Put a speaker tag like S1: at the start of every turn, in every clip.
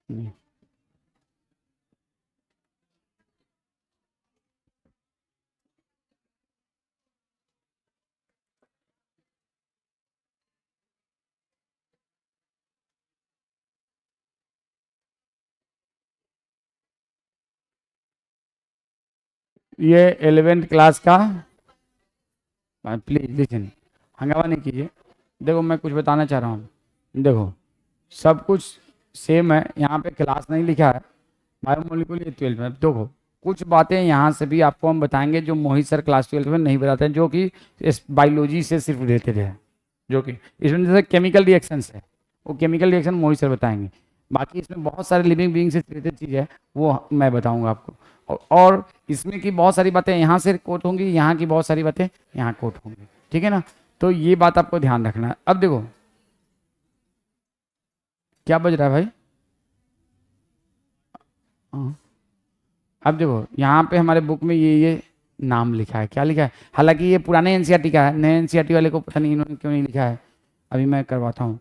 S1: नहीं। ये 11th class का, प्लीज लिसन, हंगामा नहीं कीजिए। देखो मैं कुछ बताना चाह रहा हूँ, देखो सब कुछ सेम है, यहाँ पे क्लास नहीं लिखा है, बायोमोलिकुल ये 12th में। देखो कुछ बातें यहाँ से भी आपको हम बताएंगे जो मोहित सर क्लास 12th में नहीं बताते हैं, जो कि इस बायोलॉजी से सिर्फ रिलेटेड है, जो कि इसमें जैसे केमिकल रिएक्शंस है, वो केमिकल रिएक्शन मोहित सर बताएंगे। बाकी इसमें बहुत सारे लिविंग बीइंग से रिलेटेड चीज़ है, वो मैं बताऊंगा आपको। और इसमें की बहुत सारी बातें यहाँ से कोट होंगी, यहाँ की बहुत सारी बातें यहाँ कोट होंगी, ठीक है ना। तो ये बात आपको ध्यान रखना है। अब देखो क्या बज रहा है भाई। हाँ। अब देखो यहाँ पे हमारे बुक में ये नाम लिखा है, क्या लिखा है, हालांकि ये पुराने एनसीईआरटी का है, नए एनसीईआरटी वाले को पता नहीं इन्होंने क्यों नहीं लिखा है, अभी मैं करवाता हूँ।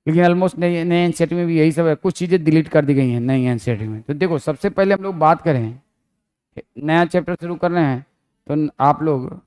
S1: लेकिन ऑलमोस्ट नए नए एनसीईआरटी में भी यही सब है, कुछ चीज़ें डिलीट कर दी गई हैं नई एनसीईआरटी में। तो देखो सबसे पहले हम लोग बात करें, नया चैप्टर शुरू कर रहे हैं, तो आप लोग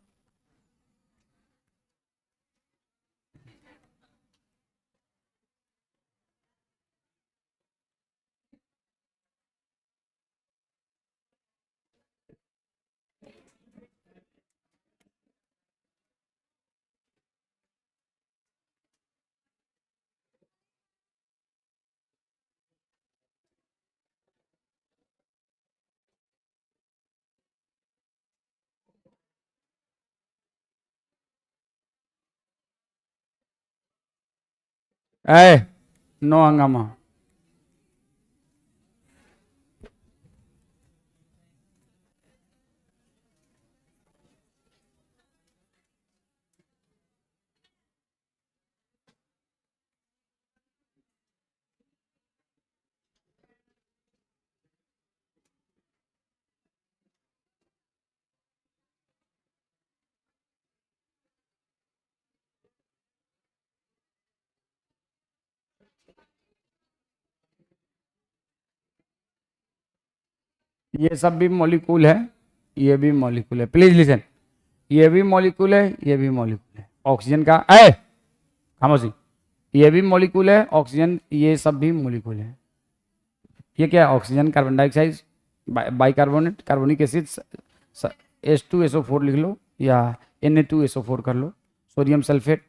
S1: ए नो हंगामा। ये सब भी मॉलिक्यूल है, ये भी मॉलिक्यूल है, प्लीज लिसन, ये भी मॉलिक्यूल है, ये भी मॉलिक्यूल है ऑक्सीजन का, ए खामोशी, ये भी मॉलिक्यूल है ऑक्सीजन, ये सब भी मॉलिक्यूल है। ये क्या है, oxygen, carbon dioxide, bicarbonate, carbonic acid, H2SO4 लिख लो या Na2SO4 कर लो, सोडियम सल्फेट,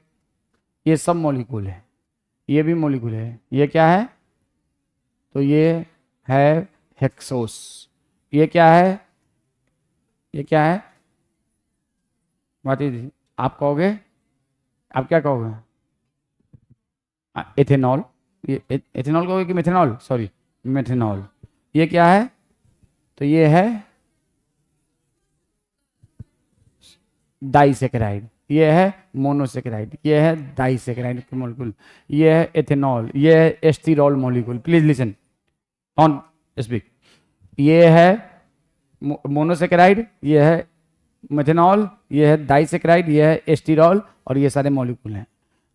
S1: ये सब मॉलिक्यूल है। ये भी मॉलिक्यूल है। ये क्या है, तो ये है हेक्सोस। ये क्या है, ये क्या है, माती जी आप कहोगे, आप क्या कहोगे, एथेनॉल, ये एथेनॉल कहोगे कि मेथेनॉल, सॉरी मेथेनॉल। ये क्या है, तो ये है डाइसेकेराइड, ये है मोनोसेकेराइड, ये है डाइसेकेराइड मॉलिक्यूल, ये है एथेनॉल, ये है sterol molecule, please listen on speak. ये है मोनोसेकेराइड, ये है मेथेनॉल, ये है डाइसेकेराइड, ये है एस्टिरॉल, और ये सारे मॉलिक्यूल हैं।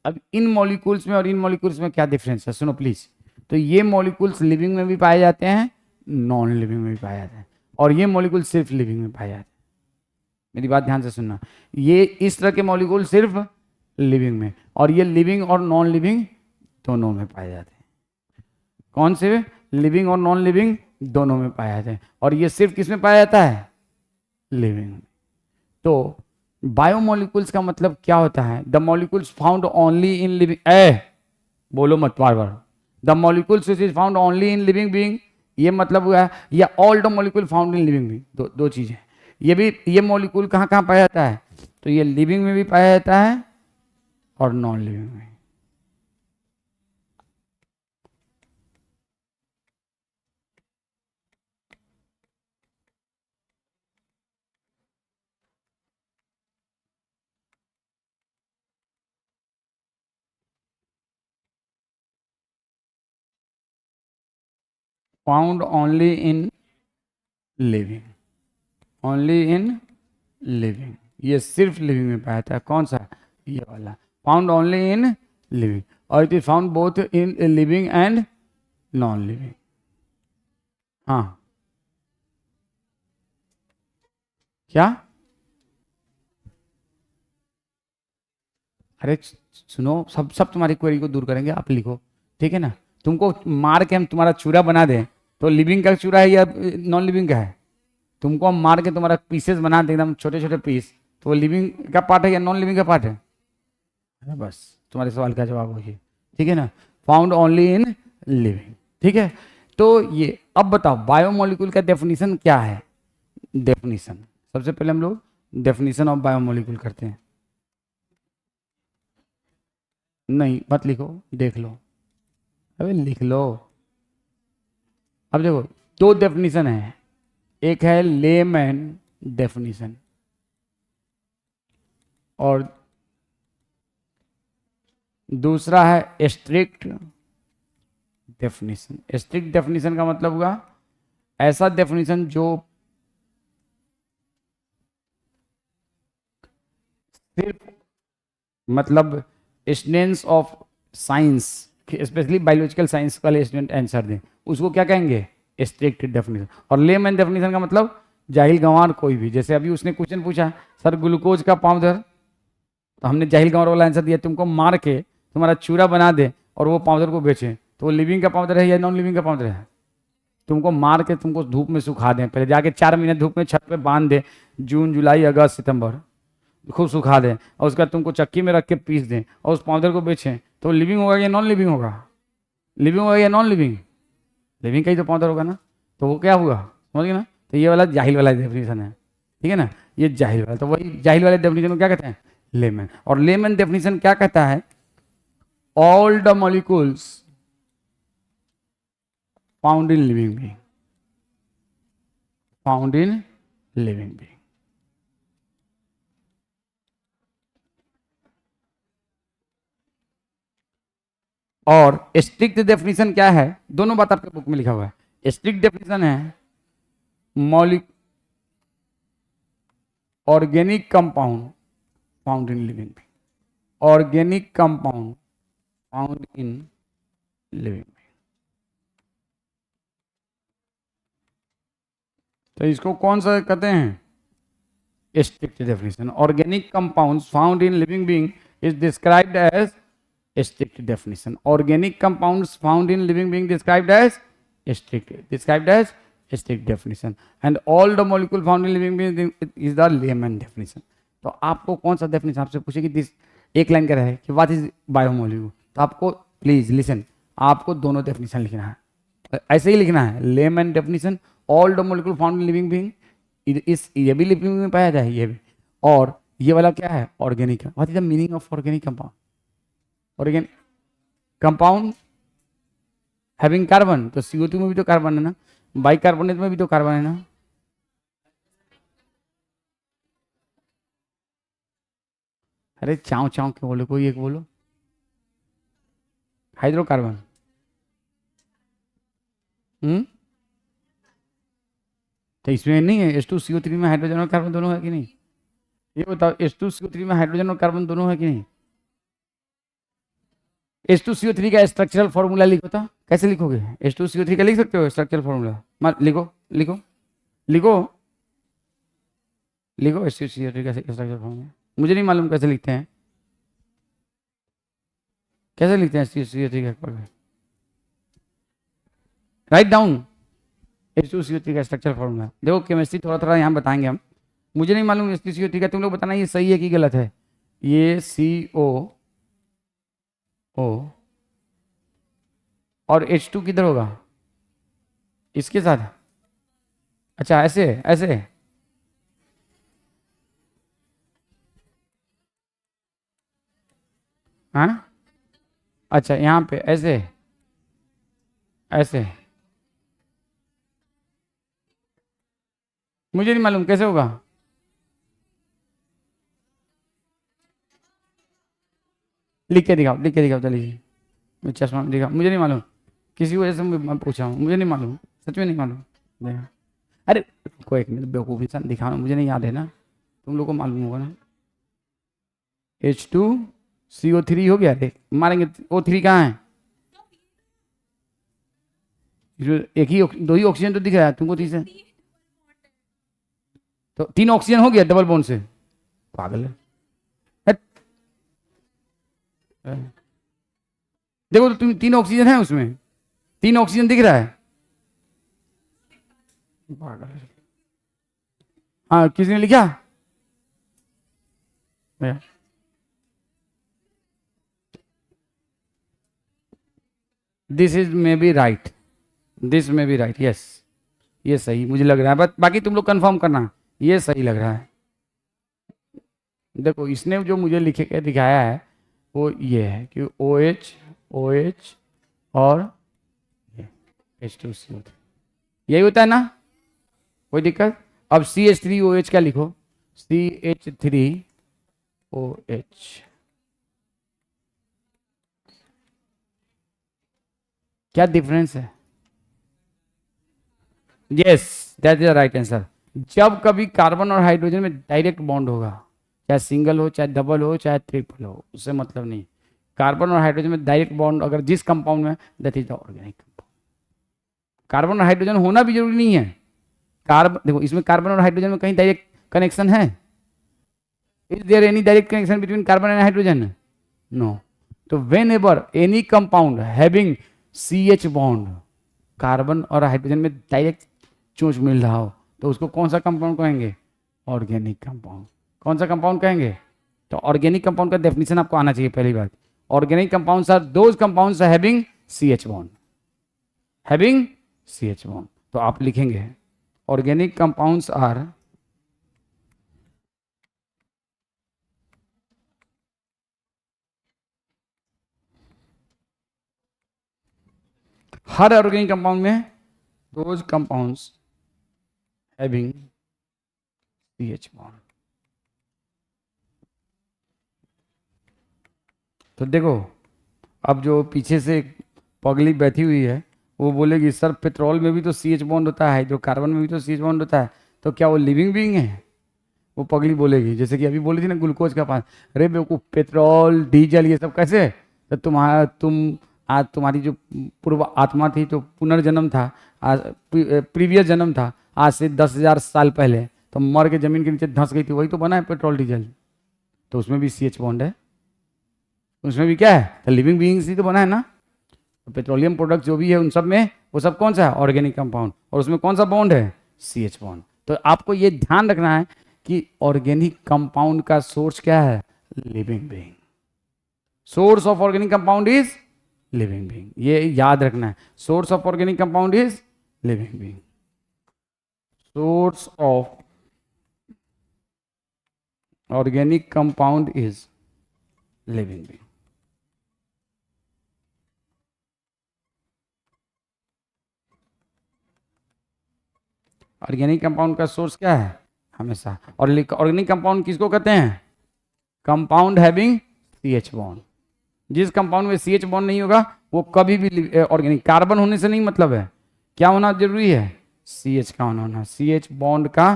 S1: अब इन मॉलिक्यूल्स में और इन मॉलिक्यूल्स में क्या डिफरेंस है, सुनो प्लीज। तो ये मॉलिक्यूल्स लिविंग में भी पाए जाते हैं, नॉन लिविंग में भी पाए जाते हैं, और ये मॉलिक्यूल सिर्फ लिविंग में पाए जाते हैं। मेरी बात ध्यान से सुनना, ये इस तरह के मॉलिक्यूल सिर्फ लिविंग में, और ये लिविंग और नॉन लिविंग दोनों में पाए जाते हैं। कौन से, लिविंग और नॉन लिविंग दोनों में पाया जाता है, और ये सिर्फ किस में पाया जाता है, लिविंग में। तो बायोमोलिक्यूल्स का मतलब क्या होता है, the molecules found only in living, बोलो मत बार बार, the molecules which is found only in living being, ये मतलब हुआ है, या all the molecule found in living being, दो चीजें। ये भी, ये मॉलिक्यूल कहाँ कहाँ पाया जाता है, तो ये लिविंग में भी पाया जाता है और नॉन लिविंग में। Found only in living, only in living, ये सिर्फ लिविंग में पाया जाता है। कौन सा, ये वाला, फाउंड ओनली इन लिविंग, और it is found both in living and non living. हाँ, क्या? अरे सुनो, सब सब तुम्हारी क्वेरी को दूर करेंगे, आप लिखो, ठीक है ना। तुमको मार के हम तुम्हारा चूरा बना दें तो लिविंग का चूरा है या नॉन लिविंग का है? तुमको हम मार के तुम्हारा पीसेस बना दें एकदम छोटे छोटे पीस, तो वो लिविंग का पार्ट है या नॉन लिविंग का पार्ट है? बस तुम्हारे सवाल का जवाब हो ये, ठीक है ना। फाउंड ओनली इन लिविंग, ठीक है। तो ये अब बताओ बायोमोलिक्यूल का डेफिनेशन क्या है। डेफिनेशन, सबसे पहले हम लोग डेफिनेशन ऑफ बायोमोलिक्यूल करते हैं। नहीं मत लिखो, देख लो, अबे लिख लो। अब देखो, दो डेफिनेशन है, एक है लेमैन डेफिनेशन और दूसरा है स्ट्रिक्ट डेफिनेशन। स्ट्रिक्ट डेफिनेशन का मतलब हुआ ऐसा डेफिनेशन जो सिर्फ मतलब students of science, specially biological science वाले स्टूडेंट आंसर दें, उसको क्या कहेंगे? Strict definition. और लेमैन डेफिनेशन का मतलब जाहिल गंवार कोई भी, जैसे अभी उसने क्वेश्चन पूछा सर ग्लूकोज का पाउडर, तो हमने जाहिल गंवार वाला आंसर दिया, तुमको मार के तुम्हारा चूरा बना दे और वो पाउडर को बेचे, तो वो लिविंग का पाउडर है या नॉन लिविंग का पाउडर है? तुमको मार के तुमको धूप में सुखा दें, पहले जाके 4 महीने धूप में छत पे बांध दे, जून जुलाई अगस्त सितंबर खूब सुखा दें, और उसका तुमको चक्की में रख के पीस दें और उस पाउडर को बेचें, तो लिविंग होगा या नॉन लिविंग होगा? लिविंग होगा या नॉन लिविंग? लिविंग का ही तो पाउडर होगा ना, तो वो क्या हुआ, समझ गए ना। तो ये वाला जाहिल वाला डेफिनेशन है, ठीक है ना, ये जाहिल वाला। तो वही जाहिल वाले डेफिनेशन को क्या कहते हैं? लेमन। और लेमन डेफिनेशन क्या कहता है? All the molecules found in living being, found in living being. और स्ट्रिक्ट डेफिनेशन क्या है? दोनों बात आपके बुक में लिखा हुआ है। स्ट्रिक्ट डेफिनेशन है मौलिक organic compound found in living being, organic compound found in living being. तो इसको कौन सा कहते हैं? Strict definition. Organic compounds found in living being is described as strict definition. Organic compounds found in living being described as strict definition. And all the molecule found in living being is the layman definition. तो आपको कौन सा definition आपसे पूछेगी, this एक line का रहे कि what is biomolecule, तो आपको प्लीज लिसन, आपको दोनों डेफिनेशन लिखना है, ऐसे ही लिखना है। Layman definition, all the molecule found in living being, इस ये भी लिविंग में पाया जाए, ये भी। और ये वाला क्या है? Organic. What is the meaning of organic compound? Organic compound having carbon, तो CO2 में भी तो कार्बन है ना, बाइकार्बोनेट में भी तो कार्बन है ना। अरे चाव चाव क्यों बोलो, कोई एक बोलो। हाइड्रोकार्बन। तो इसमें नहीं है H2CO3 में हाइड्रोजन और कार्बन दोनों है कि नहीं? ये बताओ, H2CO3 में हाइड्रोजन और कार्बन दोनों है कि नहीं? H2CO3 का स्ट्रक्चरल फॉर्मूला लिखो, तो कैसे लिखोगे? H2CO3 का लिख सकते हो स्ट्रक्चरल फॉर्मूला? मत लिखो, लिखो लिखो लिखो H2CO3 का स्ट्रक्चरल फॉर्मूला। मुझे नहीं मालूम कैसे लिखते हैं, कैसे लिखते हैं H2CO3 का? राइट डाउन H2CO3 का स्ट्रक्चरल फॉर्मूला। देखो केमिस्ट्री थोड़ा थोड़ा यहाँ बताएंगे हम, मुझे नहीं मालूम H2CO3 का, तुम लोग बताना ये सही है कि गलत है। ये CO ओ और H2 किधर होगा? इसके साथ। अच्छा ऐसे ऐसे, हाँ अच्छा यहाँ पे ऐसे ऐसे, मुझे नहीं मालूम कैसे होगा। लिख के दिखाओ, लिख के दिखाओ, चलिए मैं चश्मा दिखाओ, मुझे नहीं मालूम, किसी वजह से मैं पूछा हूँ, मुझे नहीं मालूम, सच में नहीं मालूम। देखा, अरे कोई एक मिनट, बेवकूफ़ी सा दिखाना, मुझे नहीं याद है ना, तुम लोग को मालूम होगा ना। H2CO3 हो गया, देख मारेंगे। O3 कहाँ है? इसमें एक ही दो ही ऑक्सीजन तो दिख रहा है तुमको, तीसरे तो 3 ऑक्सीजन हो गया डबल बॉन्ड से, पागल है। हट। देखो तो तुम 3 ऑक्सीजन है उसमें, 3 ऑक्सीजन दिख रहा है, पागल है। हाँ किसने लिखा? This is may be right, this may be right, yes ये सही मुझे लग रहा है, बट बाकी तुम लोग कंफर्म करना, ये सही लग रहा है। देखो इसने जो मुझे लिखे के दिखाया है वो ये है कि OH OH और H2CO, यही होता है ना, कोई दिक्कत? अब CH3OH क्या लिखो, CH3OH, क्या डिफरेंस है? Yes that is the right answer. जब कभी कार्बन और हाइड्रोजन में डायरेक्ट बॉन्ड होगा, चाहे सिंगल हो चाहे डबल हो चाहे ट्रिपल हो, उससे मतलब नहीं, कार्बन और हाइड्रोजन में डायरेक्ट बॉन्ड अगर जिस कंपाउंड में, that is the organic compound. Carbon और हाइड्रोजन होना भी जरूरी नहीं है, कार्बन देखो इसमें कार्बन और हाइड्रोजन में कहीं डायरेक्ट कनेक्शन है? Is there any direct connection between carbon and hydrogen? No. तो whenever any compound having CH bond, carbon और हाइड्रोजन में डायरेक्ट चोंच मिल रहा हो, तो उसको कौन सा कंपाउंड कहेंगे? Organic compound. कौन सा कंपाउंड कहेंगे? तो ऑर्गेनिक कंपाउंड का डेफिनेशन आपको आना चाहिए पहली बात। Organic compounds are those compounds having CH bond, having CH bond. तो आप लिखेंगे ऑर्गेनिक कंपाउंड्स आर हर ऑर्गेनिक कंपाउंड में those compounds having CH bond. तो देखो अब जो पीछे से पगली बैठी हुई है वो बोलेगी सर पेट्रोल में भी तो CH बॉन्ड होता है, हाइड्रोकार्बन में भी तो CH बॉन्ड होता है, तो क्या वो लिविंग बीइंग है? वो पगली बोलेगी, जैसे कि अभी बोली थी ना ग्लूकोज का पानी, अरे बेवकूफ पेट्रोल डीजल ये सब कैसे? तो तुम्हारी जो पूर्व आत्मा थी, तो पुनर्जन्म था, आज प्रीवियस जन्म था, आज से 10,000 साल पहले, तो मर के जमीन के नीचे धंस गई थी, वही तो बना है पेट्रोल डीजल, तो उसमें भी CH बॉन्ड है, उसमें भी क्या है? तो लिविंग बीइंग्स ही तो बना है ना। तो पेट्रोलियम प्रोडक्ट जो भी है उन सब में वो सब कौन सा है? ऑर्गेनिक कंपाउंड, और उसमें कौन सा बॉन्ड है? CH bond. तो आपको ये ध्यान रखना है कि ऑर्गेनिक कंपाउंड का सोर्स क्या है? Living being. Source of organic compound is living being, ये याद रखना है। Source of organic compound is living being. Source of organic compound is living being. Organic compound का सोर्स क्या है? हमेशा। और ऑर्गेनिक कंपाउंड किसको कहते हैं? Compound having CH bond. जिस कंपाउंड में CH बॉन्ड नहीं होगा वो कभी भी ऑर्गेनिक, कार्बन होने से नहीं मतलब है, क्या होना जरूरी है? CH का होना, CH बॉन्ड का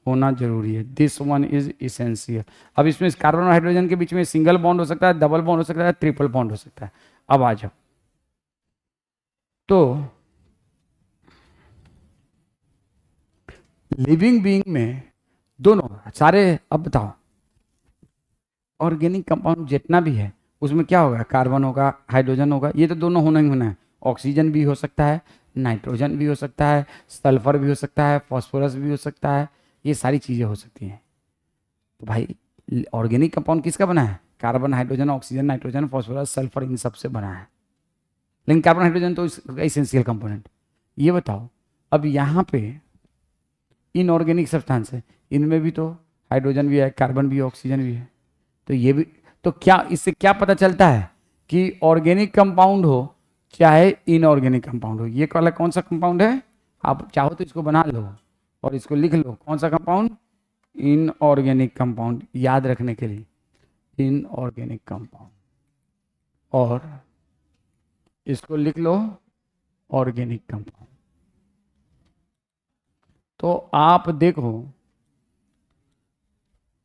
S1: होना जरूरी है। This one is essential. अब इसमें कार्बन और हाइड्रोजन के बीच में सिंगल बॉन्ड हो सकता है, डबल बॉन्ड हो सकता है, ट्रिपल बॉन्ड हो सकता है। अब आ जाओ, तो लिविंग बीइंग में दोनों सारे, अब बताओ ऑर्गेनिक कंपाउंड जितना भी है उसमें क्या होगा? कार्बन होगा, हाइड्रोजन होगा, ये तो दोनों होना ही होना है। ऑक्सीजन भी हो सकता है, नाइट्रोजन भी हो सकता है, सल्फर भी हो सकता है, फास्फोरस भी हो सकता है, ये सारी चीज़ें हो सकती हैं। तो भाई ऑर्गेनिक कंपाउंड किसका बना है? Carbon, hydrogen, oxygen, nitrogen, phosphorus, sulphur, इन सब से बना है। लेकिन कार्बन हाइड्रोजन तो इसका इसेंशियल कंपोनेंट। ये बताओ अब यहाँ पे इनऑर्गेनिक सब्सटेंस है, इनमें भी तो हाइड्रोजन भी है, कार्बन भी है, ऑक्सीजन भी है, तो ये भी, तो क्या इससे क्या पता चलता है कि ऑर्गेनिक कंपाउंड हो चाहे इनऑर्गेनिक कंपाउंड हो, ये वाला कौन सा कंपाउंड है? आप चाहो तो इसको बना लो और इसको लिख लो, कौन सा कंपाउंड? इनऑर्गेनिक कंपाउंड, याद रखने के लिए इनऑर्गेनिक कंपाउंड, और इसको लिख लो ऑर्गेनिक कंपाउंड। तो आप देखो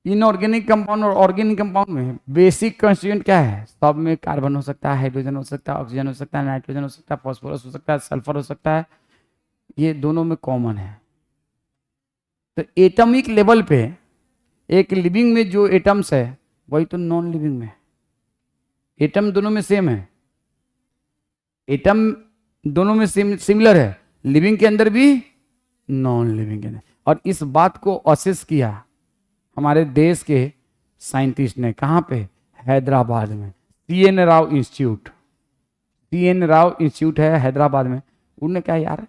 S1: इनऑर्गेनिक कंपाउंड और ऑर्गेनिक कंपाउंड में बेसिक कंस्टिट्यूएंट क्या है? सब में कार्बन हो सकता है, हाइड्रोजन हो सकता है, ऑक्सीजन हो सकता है, नाइट्रोजन हो सकता है, फास्फोरस हो सकता है, सल्फर हो सकता है, ये दोनों में कॉमन है। तो एटॉमिक लेवल पे एक लिविंग में जो एटम्स है वही तो नॉन लिविंग में, एटम दोनों में सेम है, एटम दोनों में सिमिलर है, लिविंग के अंदर भी नॉन लिविंग के अंदर। और इस बात को असेस किया हमारे देश के साइंटिस्ट ने, कहाँ पे, हैदराबाद में, CN Rao institute, CN Rao institute है हैदराबाद में। उन्होंने कहा यार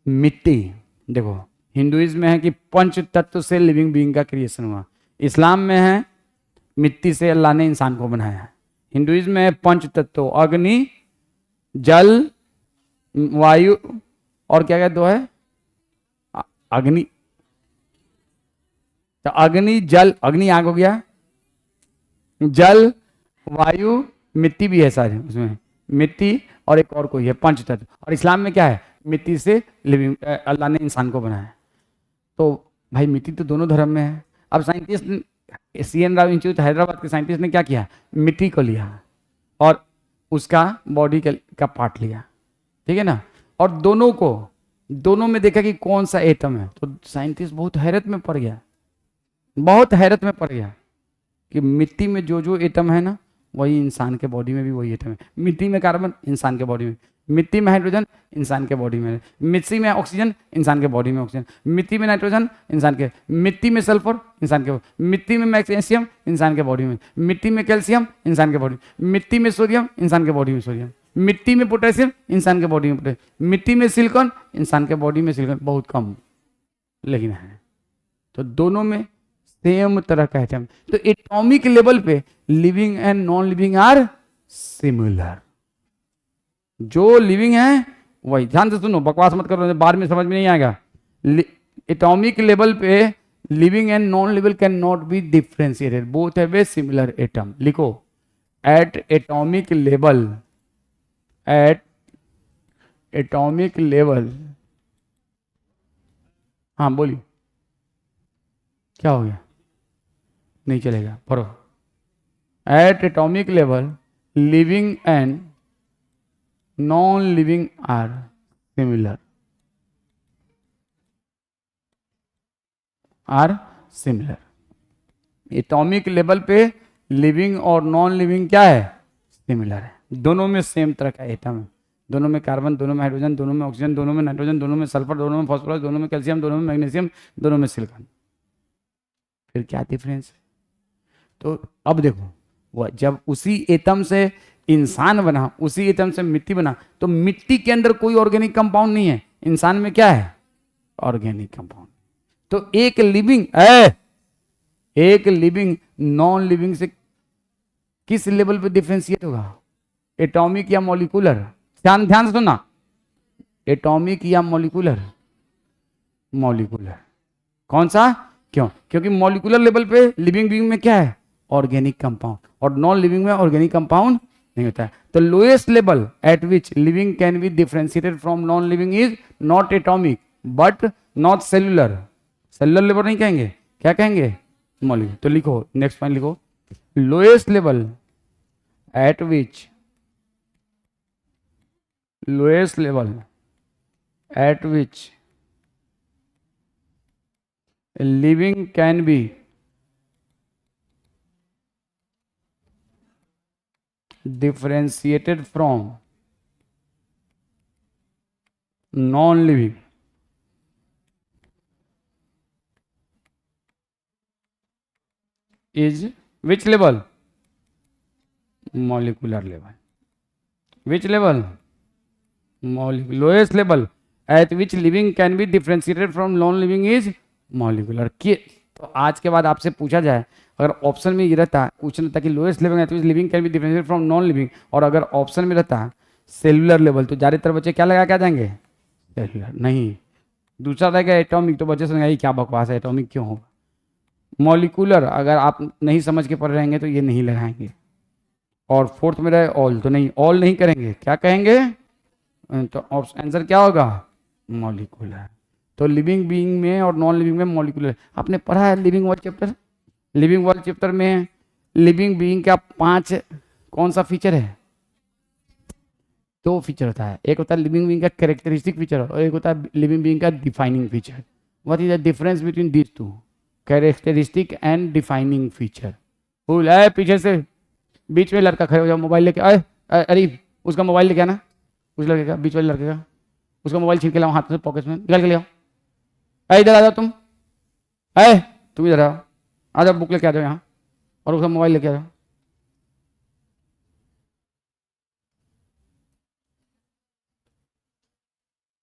S1: मिट्टी, देखो हिंदुइज्म में है कि पंच तत्व से लिविंग बीइंग का क्रिएशन हुआ, इस्लाम में है मिट्टी से अल्लाह ने इंसान को बनाया है, हिंदुइज्म में है पंच तत्व, अग्नि जल वायु और क्या क्या दो है, अग्नि, तो अग्नि जल, अग्नि आग हो गया, जल वायु मिट्टी भी है सारे उसमें, मिट्टी और एक और कोई है पंच तत्व। और इस्लाम में क्या है, मिट्टी से लिविंग अल्लाह ने इंसान को बनाया। तो भाई मिट्टी तो दोनों धर्म में है। अब scientist CN Rao institute Hyderabad के साइंटिस्ट ने क्या किया, मिट्टी को लिया और उसका बॉडी का पार्ट लिया, ठीक है ना, और दोनों में देखा कि कौन सा एटम है। तो साइंटिस्ट बहुत हैरत में पड़ गया, बहुत हैरत में पड़ गया कि मिट्टी में जो जो एटम है ना वही इंसान के बॉडी में भी वही एटम है। मिट्टी में कार्बन, इंसान के बॉडी में, मिट्टी में हाइड्रोजन, इंसान के बॉडी में, मिट्टी में ऑक्सीजन, इंसान के बॉडी में ऑक्सीजन, मिट्टी में नाइट्रोजन, इंसान के, मिट्टी में सल्फर, इंसान के, मिट्टी में मैग्नीशियम, इंसान के बॉडी में, मिट्टी में कैल्शियम, इंसान के बॉडी में, मिट्टी में सोडियम, इंसान के बॉडी में सोडियम, मिट्टी में पोटेशियम, इंसान के बॉडी में पोटेशियम, मिट्टी में सिलिकॉन, इंसान के बॉडी में सिलिकॉन बहुत कम लेकिन है। तो दोनों में सेम तरह का एटम। तो एटॉमिक लेवल पे living and non living are similar. जो लिविंग है वही, ध्यान से सुनो, बकवास मत करो, बाद में समझ में नहीं आएगा। एटॉमिक लेवल पे living and non living can not be differentiated, both have a similar atom. लिखो, at atomic level, at atomic level, हाँ बोलिए क्या हो गया, नहीं चलेगा, पढ़ो। At atomic level living and non living are similar, are similar. Atomic level पे लिविंग और नॉन लिविंग क्या है, सिमिलर है। दोनों में सेम तरह का एटम है, दोनों में कार्बन, दोनों में हाइड्रोजन, दोनों में ऑक्सीजन, दोनों में नाइट्रोजन, दोनों में सल्फर, दोनों में फास्फोरस, दोनों में कैल्शियम, दोनों में मैग्नीशियम, दोनों में सिलिकॉन। फिर क्या डिफरेंस है? तो अब देखो, वह जब उसी एटम से इंसान बना, उसी एटम से मिट्टी बना, तो मिट्टी के अंदर कोई ऑर्गेनिक कंपाउंड नहीं है, इंसान में क्या है, ऑर्गेनिक कंपाउंड। तो एक लिविंग नॉन लिविंग से किस लेवल पे डिफरेंशिएट होगा, एटॉमिक या मॉलिक्यूलर? ध्यान से सुनना, एटॉमिक या मॉलिक्यूलर? मॉलिक्यूलर। कौन सा? क्यों? क्योंकि मॉलिक्यूलर लेवल पे लिविंग बीइंग में क्या है, ऑर्गेनिक कंपाउंड, और नॉन लिविंग में ऑर्गेनिक कंपाउंड नहीं होता है। तो lowest level eight which living can be differentiated from non living is not atomic but not cellular. Cellular level नहीं कहेंगे, क्या कहेंगे, मॉलिक्यूलर। तो लिखो, नेक्स्ट पॉइंट लिखो, lowest level eight which, lowest level eight which living can be differentiated from non-living is which level? Molecular level. Which level? Molecular. Lowest level at which living can be differentiated from non-living is molecular. के तो आज के बाद आपसे पूछा जाए, अगर option में ये रहता, पूछना था कि lowest level at which living can be differentiated from non living, और अगर ऑप्शन में रहता सेलुलर लेवल, तो ज़्यादातर बच्चे क्या लगा के आ जाएंगे, सेलुलर। नहीं, दूसरा रहेगा एटॉमिक, तो बच्चे समझेंगे क्या बकवास है, एटॉमिक क्यों होगा। मॉलिक्यूलर अगर आप नहीं समझ के पढ़ रहेंगे तो ये नहीं लगाएंगे। और फोर्थ में रहे ऑल, तो नहीं, ऑल नहीं करेंगे, क्या कहेंगे, तो आंसर क्या होगा, मॉलिक्यूलर। तो लिविंग बीइंग में और नॉन लिविंग में मॉलिक्यूलर। आपने पढ़ा है living world chapter, living world chapter में लिविंग बीइंग का 5 कौन सा फीचर है, दो फीचर होता है, एक होता है लिविंग बीइंग का कैरेक्टरिस्टिक फीचर और एक होता है लिविंग बीइंग का defining feature. What is the difference between these two? Characteristic and defining feature. भूल है पीछे से बीच में लड़का खड़े हो जाओ, मोबाइल लेके आए, अरे उसका मोबाइल लेके आना, उस लड़के का, बीच वाले लड़के का, उसका मोबाइल छीन के लाओ हाथ से पॉकेट में निकाल के ले आओ। अरे इधर आ जाओ तुम, अरे तुम इधर आओ, आ जाओ बुक लेके आ जाओ यहाँ और उसका मोबाइल लेके आ जाओ।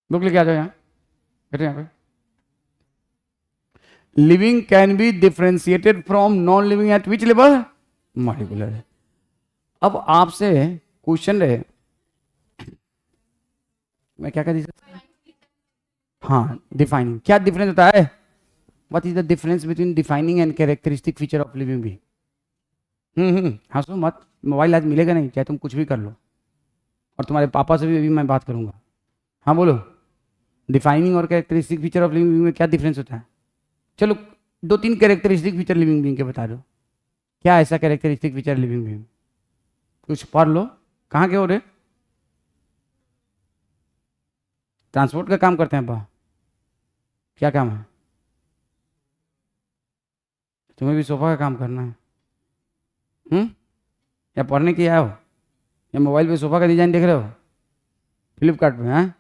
S1: बुक लेके आ जाओ यहाँ, बैठो यहाँ पे। Living can be differentiated from non living at which level? Molecular. अब आपसे क्वेश्चन रहे, मैं क्या कर दी? हाँ, डिफाइनिंग। क्या डिफरेंस होता है? What is the difference between defining and characteristic feature of living being? हंसो मत, मोबाइल आज मिलेगा नहीं, चाहे तुम कुछ भी कर लो, और तुम्हारे पापा से भी अभी मैं बात करूंगा। हाँ बोलो, डिफाइनिंग और characteristic feature of living being में क्या डिफरेंस होता है? चलो 2-3 कैरेक्टरिस्टिक फीचर लिविंग बीइंग के बता दो। क्या ऐसा कैरेक्टरिस्टिक फीचर लिविंग बीइंग? कुछ पढ़ लो। कहाँ के हो रे? ट्रांसपोर्ट का काम करते हैं बा? क्या काम है तुम्हें? भी सोफा का काम करना है? या पढ़ने के आए हो, या मोबाइल पे सोफा का डिजाइन देख रहे हो फ्लिपकार्ट पे? हैं,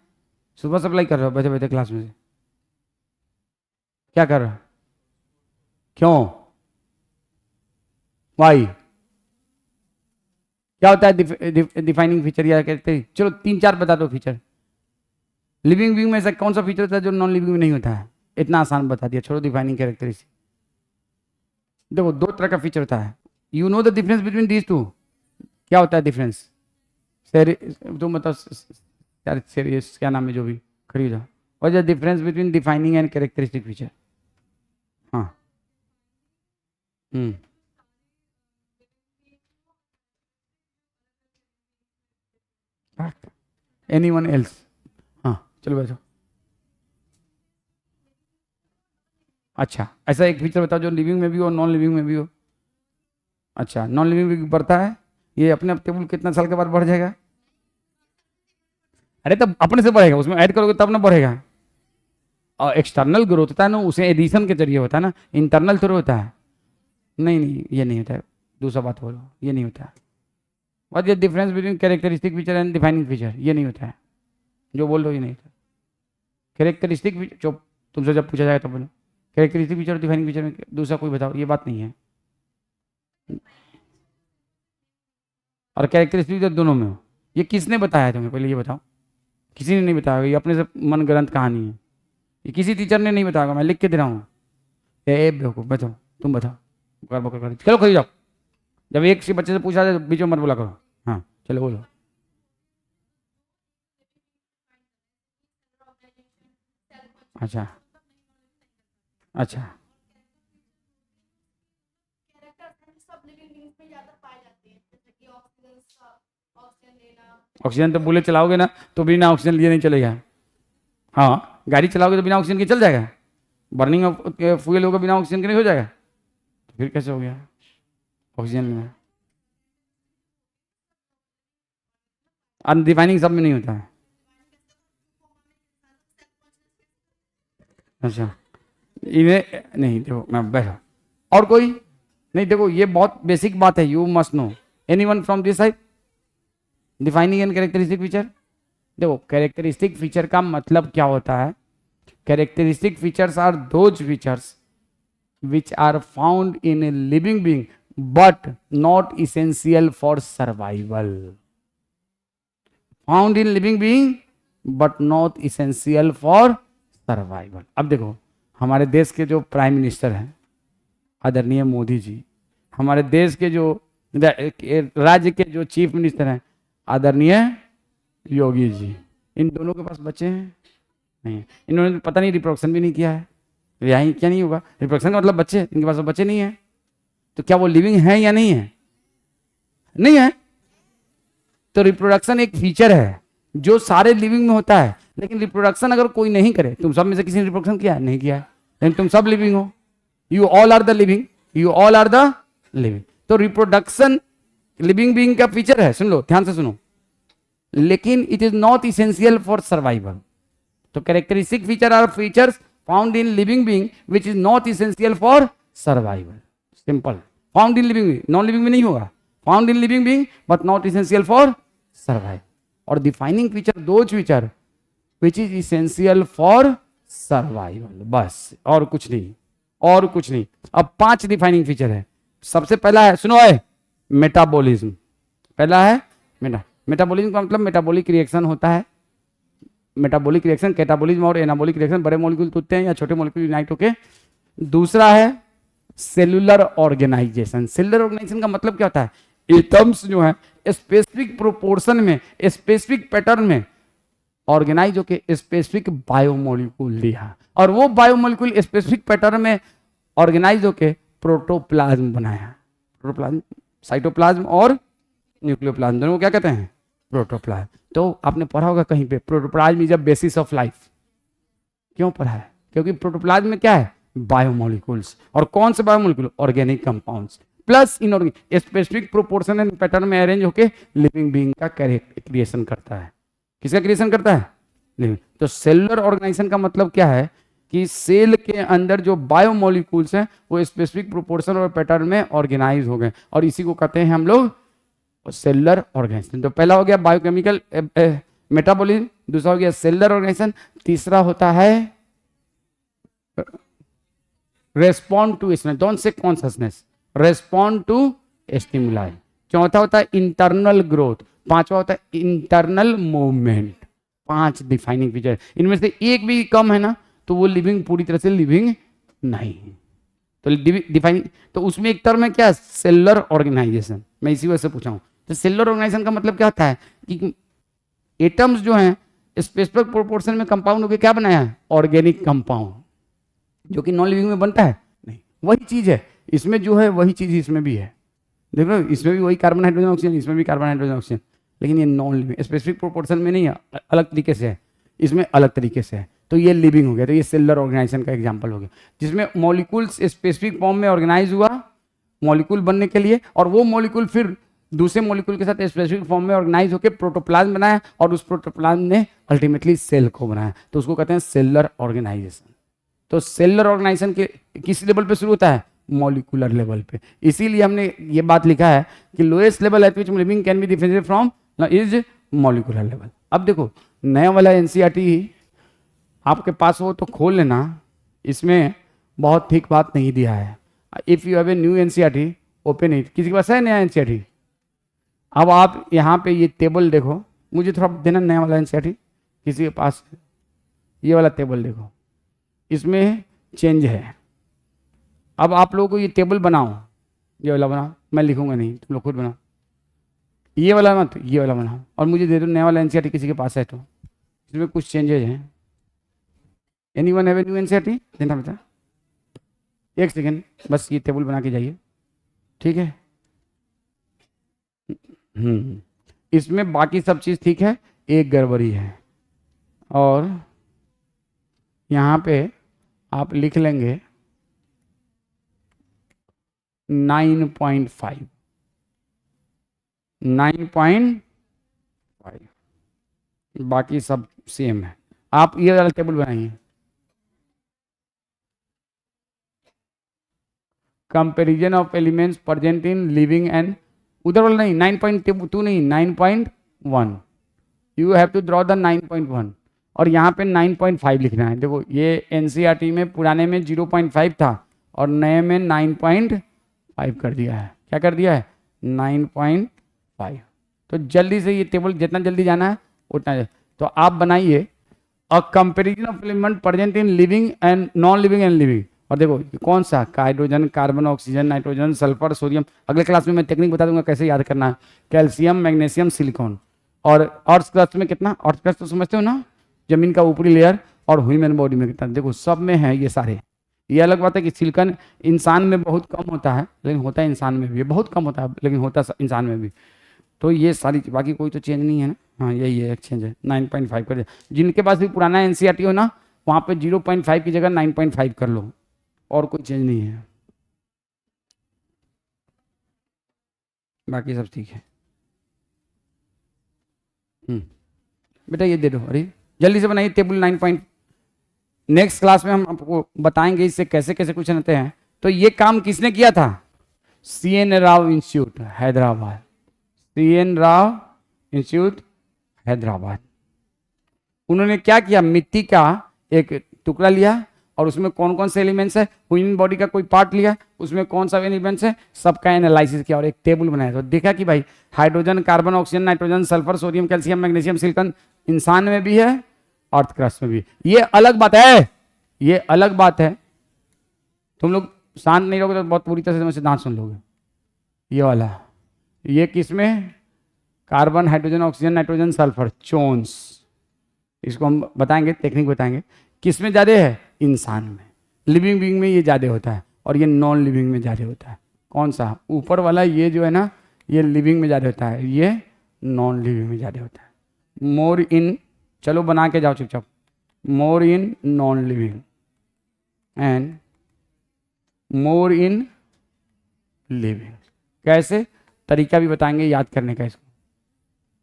S1: सुबह सप्लाई कर रहे हो बैठे बैठे क्लास में से? क्या कर रहे हो? क्यों? वाई? क्या होता है डिफाइनिंग फीचर या कहते? चलो 3-4 बता दो फीचर। लिविंग बीइंग में ऐसा कौन सा फीचर होता है जो नॉन लिविंग में नहीं होता है? इतना आसान बता दिया, छोड़ो डिफाइनिंग कैरेक्टरिस्टिक। देखो 2 तरह का फीचर होता है। You know the difference between these two? क्या होता है डिफरेंस? तुम बताओ यार, सीरियस क्या नाम है जो भी, खड़ी हो जाओ। What is the difference between defining and characteristic feature? हाँ, एनीवन एल्स? हाँ चलो बैठो। अच्छा, ऐसा एक फीचर बताओ जो लिविंग में भी हो नॉन लिविंग में भी हो। अच्छा, नॉन लिविंग भी बढ़ता है, ये अपने आप टेबल कितना साल के बाद बढ़ जाएगा? अरे तब अपने से बढ़ेगा, उसमें ऐड करोगे तब ना बढ़ेगा। और एक्सटर्नल ग्रोथ होता है ना, उसे एडिशन के जरिए होता है ना, इंटरनल थोड़ा होता है। नहीं नहीं, ये नहीं होता है, दूसरा बात बोलो, ये नहीं होता है। What is the difference between characteristic feature and defining feature? ये नहीं होता है, जो बोल रहे हो ये नहीं होता। कैरेक्टरिस्टिक फीचर, जो तुमसे जब पूछा जाएगा तब बोलो। कैरेक्टरिस्टिक फीचर और डिफाइनिंग फीचर में दूसरा कोई बताओ, ये बात नहीं है। और कैरेक्टरिस्टिक फीचर दोनों में हो, ये किसने बताया तुम्हें? पहले ये बताओ। किसी ने नहीं बताया, ये अपने से मन ग्रंथ कहानी है, ये किसी टीचर ने नहीं बताया, मैं लिख के दे रहा हूँ। बेवकूफ, बताओ, तुम बताओ। चलो खरीद जाओ, जब एक से बच्चे से पूछा जाए बीच में मत बोला करो। हाँ चलो बोलो। अच्छा अच्छा, ऑक्सीजन तो बुलेट चलाओगे ना तो बिना ऑक्सीजन लिए नहीं चलेगा। हाँ, गाड़ी चलाओगे तो बिना ऑक्सीजन के चल जाएगा? बर्निंग ऑफ फ्यूल होगा बिना ऑक्सीजन के नहीं हो जाएगा? तो फिर कैसे हो गया ऑक्सीजन में? अनडिफाइनिंग सब में नहीं होता है। अच्छा, इन्हें नहीं, देखो मैं बैठो, और कोई नहीं। देखो ये बहुत बेसिक बात है, you must know. Anyone from this side? Defining and characteristic feature. देखो कैरेक्टरिस्टिक फीचर का मतलब क्या होता है? Characteristic features are those features which are found in a living being but not essential for survival. Found in living being but not essential for survival. अब देखो हमारे देश के जो प्राइम मिनिस्टर हैं आदरणीय मोदी जी, हमारे देश के जो राज्य के जो चीफ मिनिस्टर हैं आदरणीय योगी जी, इन दोनों के पास बच्चे हैं? नहीं, इन्होंने पता नहीं रिप्रोडक्शन भी नहीं किया है। यही क्या नहीं होगा? रिप्रोडक्शन का मतलब बच्चे, इनके पास बच्चे नहीं है, तो क्या वो लिविंग है या नहीं है? नहीं है। तो रिप्रोडक्शन एक फीचर है जो सारे लिविंग में होता है, लेकिन रिप्रोडक्शन अगर कोई नहीं करे, तुम सब में से किसी ने रिप्रोडक्शन किया? नहीं किया, लेकिन तुम सब लिविंग हो। You all are the living, you all are the living. तो रिप्रोडक्शन लिविंग बीइंग का फीचर है। सुन लो, ध्यान से सुनो, लेकिन it is not essential for survival. तो characteristic feature are features found in living being which is not essential for survival. Simple. Found in living being, non living में नहीं होगा। Found in living being but not essential for survival. और defining feature those feature which is essential for survival, बस और कुछ नहीं, और कुछ नहीं। अब 5 डिफाइनिंग फीचर है। सबसे पहला है, सुनो है, मेटाबॉलिज्म। पहला है मेटाबॉलिज्म का मतलब मेटाबॉलिक रिएक्शन होता है। मेटाबॉलिक रिएक्शन, कैटाबॉलिज्म और एनाबॉलिक रिएक्शन, बड़े मॉलिक्यूल टूटते हैं या छोटे मॉलिक्यूल यूनाइट होके। दूसरा है सेलुलर ऑर्गेनाइजेशन। सेलुलर ऑर्गेनाइजेशन का मतलब क्या होता है? एटम्स जो है स्पेसिफिक प्रोपोर्शन में, स्पेसिफिक पैटर्न में ऑर्गेनाइज होके स्पेसिफिक बायोमोलिक्यूल दिया, और वो बायोमोलिक्यूल स्पेसिफिक पैटर्न में ऑर्गेनाइज होके प्रोटोप्लाज्म बनाया। प्रोटोप्लाज्म, साइटोप्लाज्म और न्यूक्लियोप्लाज्म दोनों को क्या कहते हैं? प्रोटोप्लाज्म। तो आपने पढ़ा होगा कहीं पे, protoplasm is a basis of life. क्यों पढ़ा है? क्योंकि प्रोटोप्लाज्म में क्या है? बायोमोलिक्यूल्स। और कौन से biomolecule? Organic compounds plus inorganic, specific proportion and pattern में अरेंज होके लिविंग बीइंग का क्रिएशन करता है। किसका क्रिएशन करता है? लिविंग। तो सेलुलर ऑर्गेनाइजेशन का मतलब क्या है कि सेल के अंदर जो बायोमोलिक्यूल्स हैं वो स्पेसिफिक प्रोपोर्शन और पैटर्न में ऑर्गेनाइज हो गए, और इसी को कहते हैं हम लोग सेलुलर ऑर्गेनाइजेशन। तो पहला हो गया बायोकेमिकल मेटाबॉलिज्म, दूसरा हो गया सेलुलर ऑर्गेनाइजेशन, तीसरा होता है respond to stimuli, don't say consciousness, respond to stimuli. चौथा होता है इंटरनल ग्रोथ, पांचवा होता है इंटरनल मूवमेंट। 5 डिफाइनिंग फीचर, इनमें से एक भी कम है ना तो वो लिविंग पूरी तरह से लिविंग नहीं। तो डिफाइनिंग, तो उसमें एक टर्म है क्या? Cellular organisation. मैं इसी वजह से पूछा हूं। तो सेलुलर ऑर्गेनाइजेशन का मतलब क्या होता है कि एटम्स जो हैं स्पेसिफिक प्रोपोर्शन में कंपाउंड होकर क्या बनाया है? ऑर्गेनिक कंपाउंड, जो कि नॉन लिविंग में बनता है नहीं। वही चीज है इसमें जो है, वही चीज इसमें भी है। देख लो, इसमें भी वही कार्बन हाइड्रोजन ऑक्सीजन, इसमें भी कार्बन हाइड्रोजन ऑक्सीजन, लेकिन ये नॉन लिविंग स्पेसिफिक प्रोपोर्शन में नहीं है, अलग तरीके से है, इसमें अलग तरीके से है। तो ये लिविंग हो गया। तो ये सेलुलर ऑर्गेनाइजेशन का एग्जांपल हो गया, जिसमें मॉलिक्यूल्स स्पेसिफिक फॉर्म में ऑर्गेनाइज हुआ मॉलिक्यूल बनने के लिए, और वो मॉलिक्यूल फिर दूसरे मॉलिक्यूल के साथ स्पेसिफिक फॉर्म में ऑर्गेनाइज होकर प्रोटोप्लाज्म बनाया, और उस प्रोटोप्लाज्म ने अल्टीमेटली सेल को बनाया। तो उसको कहते हैं सेलुलर ऑर्गेनाइजेशन। तो सेलुलर ऑर्गेनाइजेशन के किस लेवल पे शुरू होता है? मॉलिक्यूलर लेवल पे। इसीलिए हमने ये बात लिखा है कि lowest level eight which living can be differentiated from is molecular level. अब देखो, नया वाला एनसीईआरटी आपके पास हो तो खोल लेना, इसमें बहुत ठीक बात नहीं दिया है। If you have a new NCERT, open it. किसी के पास है नया एनसीईआरटी? अब आप यहाँ पे ये टेबल देखो, मुझे थोड़ा देना नया वाला एनसीईआरटी, किसी के पास ये वाला टेबल देखो, इसमें चेंज है। अब आप लोगों को ये टेबल बनाओ, ये वाला बनाओ, मैं लिखूंगा नहीं, तुम लोग खुद बनाओ। ये वाला मत, ये वाला बनाओ, और मुझे दे दो नया वाला एनसीईआरटी किसी के पास है तो। इसमें कुछ चेंजेज हैं। Anyone have a new NCERT? देना बेटा, एक सेकेंड बस, ये टेबल बना के जाइए, ठीक है। इसमें बाकी सब चीज़ ठीक है, एक गड़बड़ी है, और यहाँ पे आप लिख लेंगे 9.5, 9.5, बाकी सब सेम है। आप ये वाला टेबल बनाइए, comparison of elements present in living and, उधर वाला नहीं, 9.2 नहीं, 9.1, you have to draw the 9.1, और यहाँ पे 9.5 लिखना है। देखो, ये एनसीईआरटी में पुराने में 0.5 था और नए में 9.5 कर दिया है। क्या कर दिया है? 9.5। तो जल्दी से ये टेबल जितना जल्दी जाना है उतना तो आप बनाइए, a comparison of element present in living and non living and living. और देखो कौन सा? Hydrogen, carbon, oxygen, nitrogen, sulphur, sodium. अगले क्लास में मैं टेक्निक बता दूंगा कैसे याद करना है। Calcium, magnesium, silicon. और अर्थ क्रस्ट में कितना? अर्थ क्रस्ट तो समझते हो ना, जमीन का ऊपरी लेयर, और ह्यूमन बॉडी में कितना? देखो सब में है ये सारे। ये अलग बात है कि सिलिकॉन इंसान में बहुत कम होता है, लेकिन होता है इंसान में भी, बहुत कम होता है लेकिन होता है इंसान में भी। तो ये सारी, बाकी कोई तो चेंज नहीं है ना। हाँ यही है, एक्सचेंज है, 9.5 कर दिया। जिनके पास भी पुराना एनसीईआरटी हो ना, वहाँ पे 0.5 की जगह 9.5 कर लो, और कोई चेंज नहीं है, बाकी सब ठीक है। बेटा ये दे दो, अरे जल्दी से बनाइए टेबल 9 पॉइंट। नेक्स्ट क्लास में हम आपको बताएंगे इससे कैसे कैसे क्वेश्चन आते हैं। तो ये काम किसने किया था? CN Rao institute Hyderabad, CN Rao institute Hyderabad. उन्होंने क्या किया, मिट्टी का एक टुकड़ा लिया और उसमें कौन कौन से एलिमेंट्स है, ह्यूमन बॉडी का कोई पार्ट लिया, उसमें कौन सा एलिमेंट्स है, सबका एनालिसिस किया और एक टेबल बनाया। तो देखा कि भाई hydrogen, carbon, oxygen, nitrogen, sulphur, sodium, calcium, magnesium, silicon इंसान में भी है, अर्थ क्रस्ट में भी। ये अलग बात है, ये अलग बात है। तुम लोग शांत नहीं रहोगे तो बहुत पूरी तरह से सिद्धांत सुन लोगे। ये वाला, ये किसमें, carbon, hydrogen, oxygen, nitrogen, sulphur, चोन्स। इसको हम बताएंगे, टेक्निक बताएंगे किस में ज़्यादा है, इंसान में। लिविंग बीइंग में ये ज़्यादा होता है और ये नॉन लिविंग में ज़्यादा होता है। कौन सा, ऊपर वाला ये जो है ना, ये लिविंग में ज़्यादा होता है, ये नॉन लिविंग में ज़्यादा होता है। मोर इन, चलो बना के जाओ चुपचाप, more in non living and more in living. कैसे, तरीका भी बताएंगे याद करने का, इसको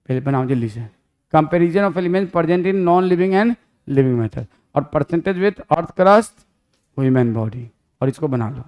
S1: पहले बनाओ जल्दी से। Comparison of elements present in non living and living method और percentage with earth crust human body, और इसको बना लो।